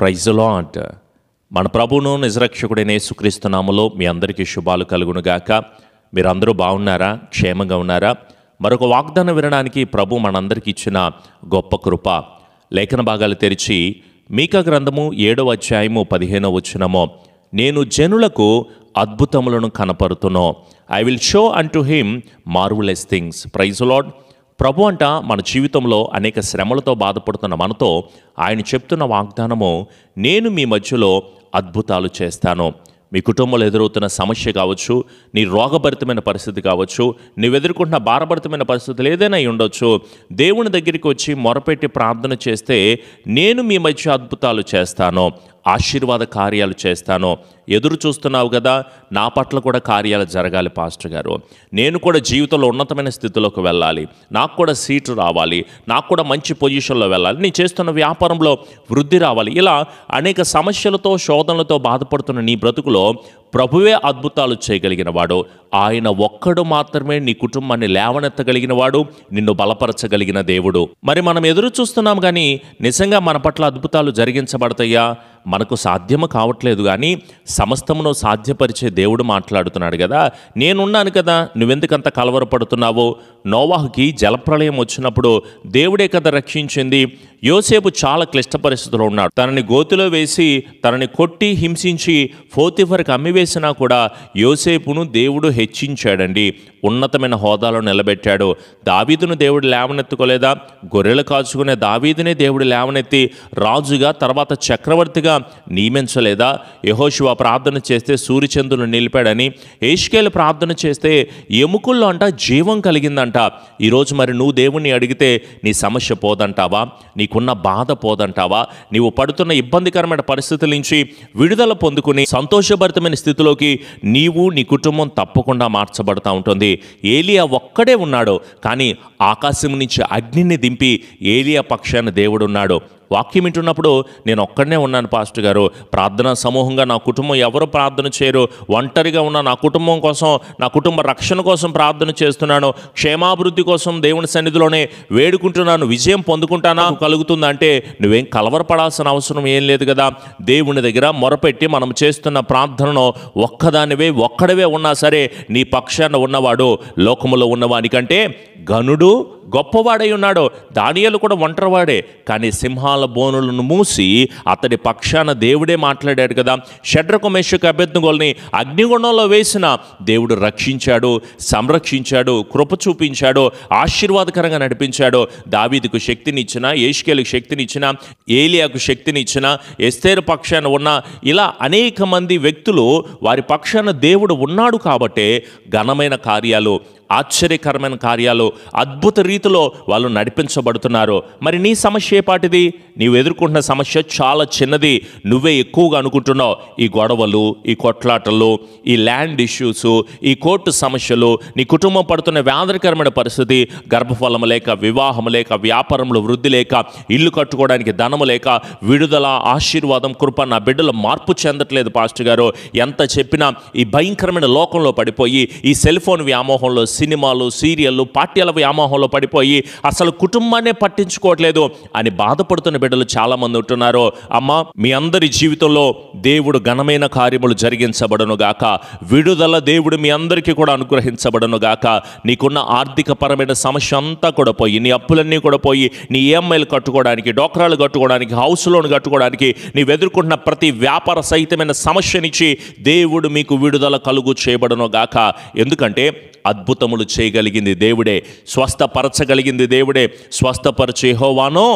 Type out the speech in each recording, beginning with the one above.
Praise the lord. మన ప్రభువును నిజరక్షకుడైన యేసుక్రీస్తు నామములో మీ అందరికీ శుభాలు కలుగునుగాక. మీరందరూ బాగున్నారా? క్షేమంగా ఉన్నారా? మరొక వాగ్దానం వినడానికి ప్రభు మనందరికీ ఇచ్చిన గొప్ప కృప. లేఖన భాగాలు తెరిచి మీకా గ్రంథము 7వ అధ్యాయము 15వ వచనము, నేను జనులకు అద్భుతములను కనపరుతును. I will show unto him marvelous things. Praise the Lord. ప్రభు అంట మన జీవితంలో అనేక శ్రమలతో బాధపడుతున్న మనతో ఆయన చెప్తున్న వాగ్దానము, నేను మీ మధ్యలో అద్భుతాలు చేస్తాను. మీ కుటుంబంలో ఎదురవుతున్న సమస్య కావచ్చు, నీ రోగభరితమైన పరిస్థితి కావచ్చు, నువ్వు ఎదుర్కొంటున్న భారభరితమైన పరిస్థితులు ఏదైనా ఉండొచ్చు. దేవుని దగ్గరికి వచ్చి మొరపెట్టి ప్రార్థన చేస్తే నేను మీ మధ్య అద్భుతాలు చేస్తాను, ఆశీర్వాద కార్యాలు చేస్తాను. ఎదురు చూస్తున్నావు కదా, నా పట్ల కూడా కార్యాలు జరగాలి పాస్టర్ గారు. నేను కూడా జీవితంలో ఉన్నతమైన స్థితిలోకి వెళ్ళాలి, నాకు కూడా సీటు రావాలి, నాకు కూడా మంచి పొజిషన్లో వెళ్ళాలి, నేను చేస్తున్న వ్యాపారంలో వృద్ధి రావాలి. ఇలా అనేక సమస్యలతో శోధనలతో బాధపడుతున్న నీ బ్రతుకులో ప్రభువే అద్భుతాలు చేయగలిగిన వాడు. ఆయన ఒక్కడు మాత్రమే నీ కుటుంబాన్ని లేవనెత్తగలిగిన వాడు, నిన్ను బలపరచగలిగిన దేవుడు. మరి మనం ఎదురు చూస్తున్నాం కానీ నిజంగా మన పట్ల అద్భుతాలు జరిగించబడతాయా? మనకు సాధ్యము కావట్లేదు, కానీ సమస్తమును సాధ్యపరిచే దేవుడు మాట్లాడుతున్నాడు కదా. నేనున్నాను కదా, నువ్వెందుకంత కలవరపడుతున్నావు? నోవాహుకి జలప్రళయం వచ్చినప్పుడు దేవుడే కదా రక్షించింది. యోసేపు చాలా క్లిష్ట పరిస్థితుల్లో ఉన్నాడు. తనని గోతిలో వేసి తనని కొట్టి హింసించి పోతీఫరుకు అమ్మివేసినా కూడా యోసేపును దేవుడు హెచ్చించాడండి, ఉన్నతమైన హోదాలో నిలబెట్టాడు. దావీదును దేవుడు లేవనెత్తుకోలేదా? గొర్రెలు కాచుకునే దావీదునే దేవుడు లేవనెత్తి రాజుగా తర్వాత చక్రవర్తిగా నియమించలేదా? యెహోషువ ప్రార్థన చేస్తే సూర్యచంద్రులను నిలిపాడని, యేష్కేలు ప్రార్థన చేస్తే ఎముకల్లో అంట జీవం కలిగిందంట. ఈరోజు మరి నువ్వు దేవుణ్ణి అడిగితే నీ సమస్య పోదంటావా? నీకున్న బాధ పోదంటావా? నీవు పడుతున్న ఇబ్బందికరమైన పరిస్థితుల నుంచి విడుదల పొందుకుని సంతోషభరితమైన స్థితిలోకి నీవు నీ కుటుంబం తప్పకుండా మార్చబడతా ఉంటుంది. ఏలియా ఒక్కడే ఉన్నాడు, కానీ ఆకాశం నుంచి అగ్నిని దింపి ఏలియా పక్షాన దేవుడు ఉన్నాడు. వాక్యం వింటున్నప్పుడు నేను ఒక్కడనే ఉన్నాను పాస్టర్ గారు, ప్రార్థనా సమూహంగా నా కుటుంబం ఎవరు ప్రార్థన చేయరు, ఒంటరిగా ఉన్న నా కుటుంబం కోసం, నా కుటుంబ రక్షణ కోసం ప్రార్థన చేస్తున్నాను, క్షేమాభివృద్ధి కోసం దేవుని సన్నిధిలోనే వేడుకుంటున్నాను, విజయం పొందుకుంటానా కలుగుతుందంటే నువ్వేం కలవరపడాల్సిన అవసరం ఏం లేదు కదా. దేవుని దగ్గర మొరపెట్టి మనం చేస్తున్న ప్రార్థనను ఒక్కడవే ఉన్నా సరే నీ పక్షాన ఉన్నవాడు లోకములో ఉన్నవానికంటే ఘనుడు గొప్పవాడై ఉన్నాడు. దానియేలు కూడా ఒంటరివాడే, కానీ సింహాల బోనులను మూసి అతడి పక్షాన దేవుడే మాట్లాడాడు కదా. షడ్రకు మేషకు అబేద్నెగోల్ని అగ్నిగుండంలో వేసిన దేవుడు రక్షించాడు, సంరక్షించాడు, కృప చూపించాడు, ఆశీర్వాదకరంగా నడిపించాడు. దావీదుకు శక్తినిచ్చిన, యేష్కేలుకు శక్తినిచ్చిన, ఏలియాకు శక్తినిచ్చిన, ఎస్తేరు పక్షాన ఉన్న ఇలా అనేక మంది వ్యక్తులు వారి పక్షాన దేవుడు ఉన్నాడు కాబట్టే ఘనమైన కార్యాలు, ఆశ్చర్యకరమైన కార్యాలు, అద్భుత రీతిలో వాళ్ళు నడిపించబడుతున్నారు. మరి నీ సమస్య ఏ పాటిది? నీవు ఎదుర్కొంటున్న సమస్య చాలా చిన్నది, నువ్వే ఎక్కువగా అనుకుంటున్నావు. ఈ గొడవలు, ఈ కొట్లాటలు, ఈ ల్యాండ్ ఇష్యూస్, ఈ కోర్టు సమస్యలు, నీ కుటుంబం పడుతున్న వ్యాధికరమైన పరిస్థితి, గర్భఫలం లేక, వివాహం లేక, వ్యాపారంలో వృద్ధి లేక, ఇల్లు కట్టుకోవడానికి ధనము లేక, విడుదల, ఆశీర్వాదం, కృప, నా బిడ్డలు మార్పు చెందట్లేదు పాస్టర్ గారు. ఎంత చెప్పినా ఈ భయంకరమైన లోకంలో పడిపోయి, ఈ సెల్ ఫోన్ వ్యామోహంలో, సినిమాలు, సీరియళ్ళు, పాఠ్యాల వ్యామోహంలో పడిపోయి అసలు కుటుంబాన్నే పట్టించుకోవట్లేదు అని బాధపడుతున్న బిడ్డలు చాలామంది ఉంటున్నారు. అమ్మా, మీ అందరి జీవితంలో దేవుడు ఘనమైన కార్యములు జరిగించబడను గాక. విడుదల దేవుడు మీ అందరికీ కూడా అనుగ్రహించబడను గాక. నీకున్న ఆర్థిక పరమైన సమస్య అంతా కూడా పోయి, నీ అప్పులన్నీ కూడా పోయి, నీ ఈఎంఐలు కట్టుకోవడానికి, డోక్రాలు కట్టుకోవడానికి, హౌస్ లోన్ కట్టుకోవడానికి, నీవు ఎదుర్కొంటున్న ప్రతి వ్యాపార సహితమైన సమస్యనిచ్చి దేవుడు మీకు విడుదల కలుగు చేయబడను గాక. ఎందుకంటే అద్భుతములు చేయగలిగింది దేవుడే, స్వస్థపరచగలిగింది దేవుడే. స్వస్థపరచే యెహోవానో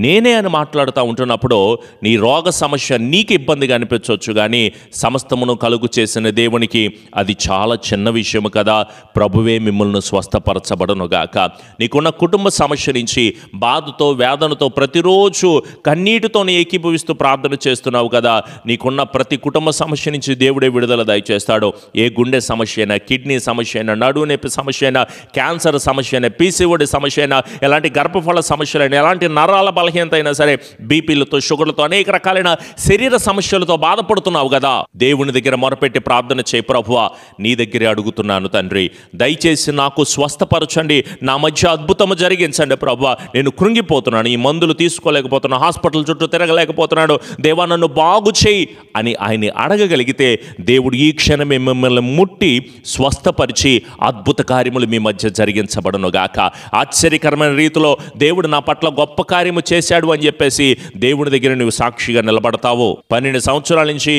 నేనే అని మాట్లాడుతూ ఉంటున్నప్పుడు నీ రోగ సమస్య నీకు ఇబ్బందిగా అనిపించవచ్చు, కానీ సమస్తమును కలుగు చేసిన దేవునికి అది చాలా చిన్న విషయం కదా. ప్రభువే మిమ్మల్ని స్వస్థపరచబడనుగాక. నీకున్న కుటుంబ సమస్య నుంచి, బాధతో, వేదనతో, ప్రతిరోజు కన్నీటితో ఏకీభవిస్తూ ప్రార్థన చేస్తున్నావు కదా. నీకున్న ప్రతి కుటుంబ సమస్య నుంచి దేవుడే విడుదల దయచేస్తాడు. ఏ గుండె సమస్య అయినా, కిడ్నీ సమస్య అయినా, నడువు నొప్పి సమస్య అయినా, క్యాన్సర్ సమస్య అయినా, పీసీఓడి సమస్య అయినా, ఎలాంటి గర్భఫల సమస్యలైనా, ఎలాంటి నరాల బలహీనత అయినా సరే, బీపీలతో, షుగర్లతో, అనేక రకాలైన శరీర సమస్యలతో బాధపడుతున్నావు కదా, దేవుని దగ్గర మొరపెట్టి ప్రార్థన చేయి. ప్రభువా, నీ దగ్గరే అడుగుతున్నాను తండ్రి, దయచేసి నాకు స్వస్థపరచండి, నా మధ్య అద్భుతము జరిగించండి ప్రభువా, నేను కృంగిపోతున్నాను, ఈ మందులు తీసుకోలేకపోతున్నాను, హాస్పిటల్ చుట్టూ తిరగలేకపోతున్నాడు, దేవా నన్ను బాగు చేయి అని ఆయన్ని అడగగలిగితే దేవుడు ఈ క్షణమే మిమ్మల్ని ముట్టి స్వస్థపరిచి అద్భుత కార్యములు మీ మధ్య జరిగించబడునుగాక. ఆశ్చర్యకరమైన రీతిలో దేవుడు నా పట్ల గొప్ప కార్యము చేశాడు అని చెప్పేసి దేవుని దగ్గర నువ్వు సాక్షిగా నిలబడతావు. 12 సంవత్సరాల నుంచి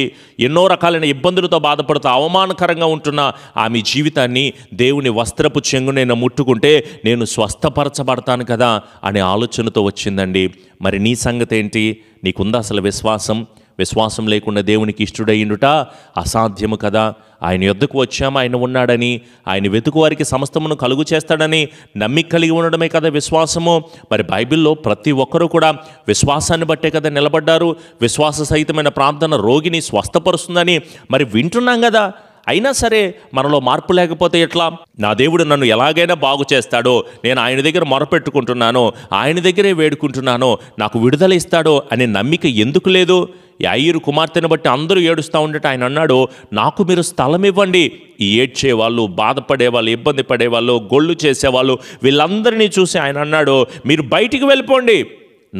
ఎన్నో రకాలైన ఇబ్బందులతో బాధపడుతూ అవమానకరంగా ఉంటున్న ఆమె జీవితాన్ని దేవుని వస్త్రపు చెంగు నేను ముట్టుకుంటే నేను స్వస్థపరచబడతాను కదా అనే ఆలోచనతో వచ్చిందండి. మరి నీ సంగతి ఏంటి? నీకుందా అసలు విశ్వాసం లేకుండా దేవునికి ఇష్టడయ్యుట అసాధ్యము కదా. ఆయన యొద్దకు వచ్చాము, ఆయన ఉన్నాడని, ఆయన వెతుకు వారికి సమస్తమును కలుగు చేస్తాడని నమ్మిక కలిగి ఉండడమే కదా విశ్వాసము. మరి బైబిల్లో ప్రతి ఒక్కరూ కూడా విశ్వాసాన్ని బట్టే కదా నిలబడ్డారు. విశ్వాస సహితమైన ప్రార్థన రోగిని స్వస్థపరుస్తుందని మరి వింటున్నాం కదా. అయినా సరే మనలో మార్పు లేకపోతే ఎట్లా? నా దేవుడు నన్ను ఎలాగైనా బాగు చేస్తాడో, నేను ఆయన దగ్గర మొరపెట్టుకుంటున్నాను, ఆయన దగ్గరే వేడుకుంటున్నాను, నాకు విడుదల ఇస్తాడో అనే నమ్మిక ఎందుకు లేదు? యాయిరు కుమార్తెను బట్టి అందరూ ఏడుస్తూ ఉండట ఆయన అన్నాడు, నాకు మీరు స్థలం ఇవ్వండి. ఈ ఏడ్చేవాళ్ళు, బాధపడేవాళ్ళు, ఇబ్బంది పడేవాళ్ళు, గొళ్ళు చేసేవాళ్ళు, వీళ్ళందరినీ చూసి ఆయన అన్నాడు, మీరు బయటికి వెళ్ళిపోండి,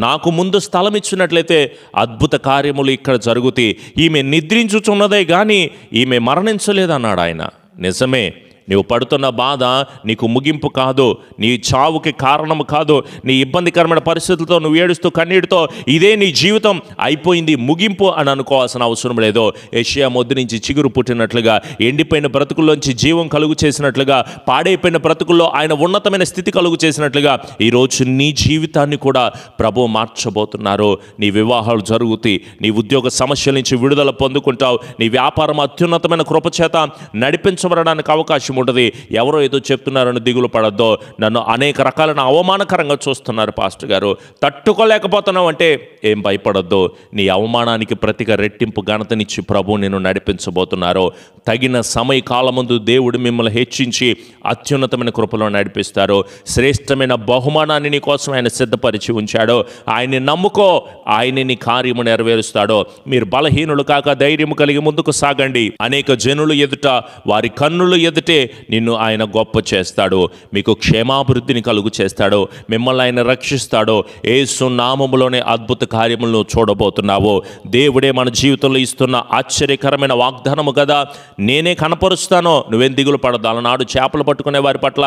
నాకు ముందు స్థలం ఇచ్చినట్లయితే అద్భుత కార్యములు ఇక్కడ జరుగుతాయి. ఈమె నిద్రించుచున్నదే కానీ ఈమె మరణించలేదన్నాడు ఆయన. నిజమే, నీవు పడుతున్న బాధ నీకు ముగింపు కాదు, నీ చావుకి కారణము కాదు. నీ ఇబ్బందికరమైన పరిస్థితులతో నువ్వు ఏడుస్తూ కన్నీటితో ఇదే నీ జీవితం అయిపోయింది, ముగింపు అని అనుకోవాల్సిన అవసరం లేదు. యెషయా మొద్దు నుంచి చిగురు పుట్టినట్లుగా, ఎండిపోయిన బ్రతుకుల్లోంచి జీవం కలుగు చేసినట్లుగా, పాడైపోయిన బ్రతుకుల్లో ఆయన ఉన్నతమైన స్థితి కలుగు చేసినట్లుగా ఈరోజు నీ జీవితాన్ని కూడా ప్రభువు మార్చబోతున్నారు. నీ వివాహాలు జరుగుతాయి, నీ ఉద్యోగ సమస్యల నుంచి విడుదల పొందుకుంటావు, నీ వ్యాపారం అత్యున్నతమైన కృపచేత నడిపించబడడానికి అవకాశం ఉంటుంది. ఎవరో ఏదో చెప్తున్నారని దిగులు పడద్దో. నన్ను అనేక రకాలైన అవమానకరంగా చూస్తున్నారు పాస్టర్ గారు, తట్టుకోలేకపోతున్నావు అంటే ఏం భయపడద్దు. నీ అవమానానికి ప్రతిగా రెట్టింపు ఘనతనిచ్చి ప్రభు నేను నడిపించబోతున్నారు. తగిన సమయ కాలమందు దేవుడు మిమ్మల్ని హెచ్చించి అత్యున్నతమైన కృపలో నడిపిస్తారు. శ్రేష్టమైన బహుమానాన్ని నీ కోసం ఆయన సిద్ధపరిచి ఉంచాడో. ఆయన్ని నమ్ముకో, ఆయన నీ కార్యము నెరవేరుస్తాడో. మీరు బలహీనులు కాక ధైర్యము కలిగి ముందుకు సాగండి. అనేక జనులు ఎదుట, వారి కన్నులు ఎదుటే నిన్ను ఆయన గొప్ప చేస్తాడు. మీకు క్షేమాభివృద్ధిని కలుగు చేస్తాడు. మిమ్మల్ని ఆయన రక్షిస్తాడు. యేసు నామములోనే అద్భుత కార్యములను చూడబోతున్నావు. దేవుడే మన జీవితంలో ఇస్తున్న ఆశ్చర్యకరమైన వాగ్దానము కదా. నేనే కనపరుస్తానో, నువ్వేం దిగులు పడదు. అలనాడు చేపలు పట్టుకునే వారి పట్ల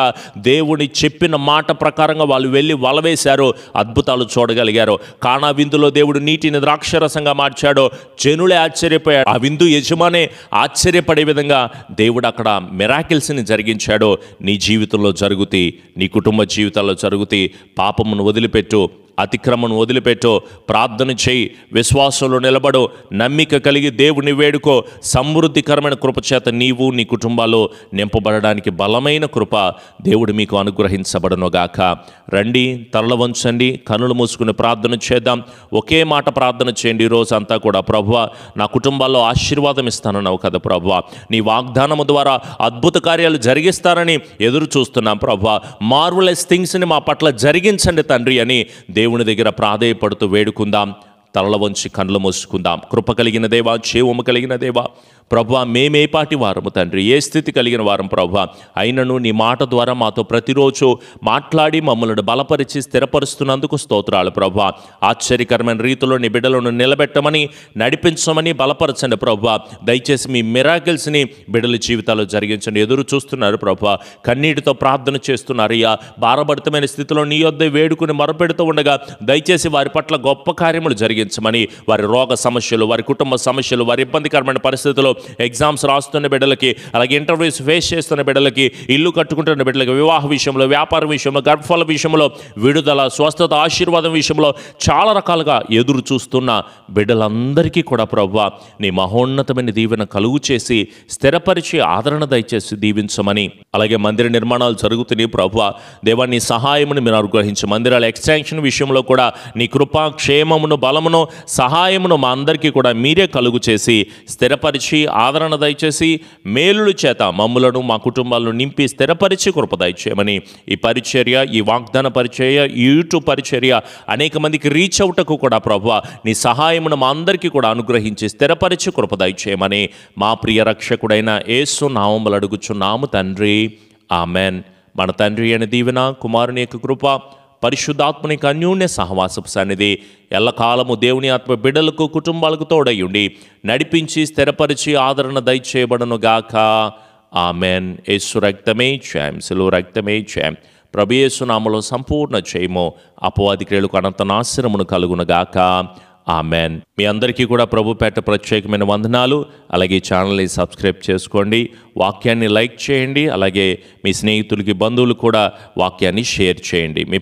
దేవుని చెప్పిన మాట ప్రకారంగా వాళ్ళు వెళ్ళి వలవేశారు, అద్భుతాలు చూడగలిగారు. కానా విందులో దేవుడు నీటిని ద్రాక్షరసంగా మార్చాడు. జనులే ఆశ్చర్యపోయాడు. ఆ విందు యజమానే ఆశ్చర్యపడే విధంగా దేవుడు అక్కడ మిరాకిల్స్ని జరిగించాడో. నీ జీవితంలో జరుగుతాయి, నీ కుటుంబ జీవితాల్లో జరుగుతాయి. పాపమును వదిలిపెట్టు, అతిక్రమను వదిలిపెట్టు, ప్రార్థన చేయి, విశ్వాసంలో నిలబడు, నమ్మిక కలిగి దేవుని వేడుకో. సమృద్ధికరమైన కృపచేత నీవు నీ కుటుంబాలు నింపబడడానికి బలమైన కృప దేవుడు మీకు అనుగ్రహించబడునుగాక. రండి, తలలు వంచండి, కనులు మూసుకుని ప్రార్థన చేద్దాం. ఒకే మాట ప్రార్థన చేయండి ఈరోజు అంతా కూడా. ప్రభువా, నా కుటుంబాల్లో ఆశీర్వాదం ఇస్తానన్నావు కదా ప్రభువా, నీ వాగ్దానము ద్వారా అద్భుత కార్యాలు జరిగిస్తారని ఎదురు చూస్తున్నాం ప్రభువా. మార్వలెస్ థింగ్స్ని మా పట్ల జరిగించండి తండ్రి అని దేవుని దగ్గర ప్రాధేయపడుతూ వేడుకుందాం. తలల వంచి కళ్ళు మూసుకుందాం. కృప కలిగిన దేవా, జీవము కలిగిన దేవా, ప్రభువా, మేమేపాటి వారము తండ్రి, ఏ స్థితి కలిగిన వారం ప్రభువా, అయినను నీ మాట ద్వారా మాతో ప్రతిరోజు మాట్లాడి మమ్మల్ని బలపరిచి స్థిరపరుస్తున్నందుకు స్తోత్రాలు ప్రభువా. ఆశ్చర్యకరమైన రీతిలో నీ బిడ్డలను నిలబెట్టమని, నడిపించమని, బలపరచండి ప్రభువా. దయచేసి మీ మిరాకిల్స్ని బిడ్డల జీవితాల్లో జరిగించండి. ఎదురు చూస్తున్నారు ప్రభువా, కన్నీటితో ప్రార్థన చేస్తున్నారు. అయ్యా, భారభరితమైన స్థితిలో నీ యొద్ద వేడుకుని మొరపెడుతూ ఉండగా దయచేసి వారి పట్ల గొప్ప కార్యములు జరిగించమని, వారి రోగ సమస్యలు, వారి కుటుంబ సమస్యలు, వారి ఇబ్బందికరమైన పరిస్థితుల్లో, ఎగ్జామ్స్ రాస్తున్న బిడ్డలకి, అలాగే ఇంటర్వ్యూస్ ఫేస్ చేస్తున్న బిడ్డలకి, ఇల్లు కట్టుకుంటున్న బిడ్డలకి, వివాహ విషయంలో, వ్యాపార విషయంలో, గర్భఫల విషయంలో, విడుదల, స్వస్థత, ఆశీర్వాదం విషయంలో చాలా రకాలుగా ఎదురు చూస్తున్న బిడ్డలందరికీ కూడా ప్రభువా నీ మహోన్నతమైన దీవెన కలుగు చేసి స్థిరపరిచి ఆదరణ దయచేసి దీవించమని, అలాగే మందిర నిర్మాణాలు జరుగుతున్నాయి ప్రభువా, దేవా నీ సహాయమును మీరు అనుగ్రహించి, మందిరాల ఎక్స్టెన్షన్ విషయంలో కూడా నీ కృపా క్షేమమును బలమును సహాయమును మా అందరికీ కూడా మీరే కలుగు చేసి స్థిరపరిచి ఆదరణ దయచేసి మేలుల చేత మమ్ములను మా కుటుంబాలను నింపి స్థిరపరిచి కృప దయచేయమని ఈ పరిచర్య, ఈ వాగ్దాన పరిచర్య, ఈ యూట్యూబ్ పరిచర్య అనేక మందికి రీచ్ అవుటకు కూడా ప్రభువా నీ సహాయమును మా అందరికీ కూడా అనుగ్రహించి స్థిరపరిచి కృప దయచేయమని మా ప్రియ రక్షకుడైన యేసు నామములో అడుగుచున్నాము తండ్రి, ఆమెన్. మన తండ్రి అయిన దీవెన, కుమారుని యొక్క కృప, పరిశుద్ధాత్మని యొక్క అన్యోన్య సహవాసపు సన్నిధి ఎల్లకాలము దేవుని ఆత్మ బిడ్డలకు కుటుంబాలకు తోడయుండి నడిపించి స్థిరపరిచి ఆదరణ దయచేయబడును గాక. ఆమెన్. యేసు రక్తమే జయం, సిలువ రక్తమే జయం. ప్రభు యేసు నామములో సంపూర్ణ జయము, అపవాది క్రియలకు అనంత నాశనమును కలుగును గాక. ఆమెన్. మీ అందరికీ కూడా ప్రభు పేట ప్రత్యేకమైన వందనాలు. అలాగే ఈ ఛానల్ని సబ్స్క్రైబ్ చేసుకోండి, వాక్యాన్ని లైక్ చేయండి, అలాగే మీ స్నేహితులకి, బంధువులు కూడా వాక్యాన్ని షేర్ చేయండి. మీ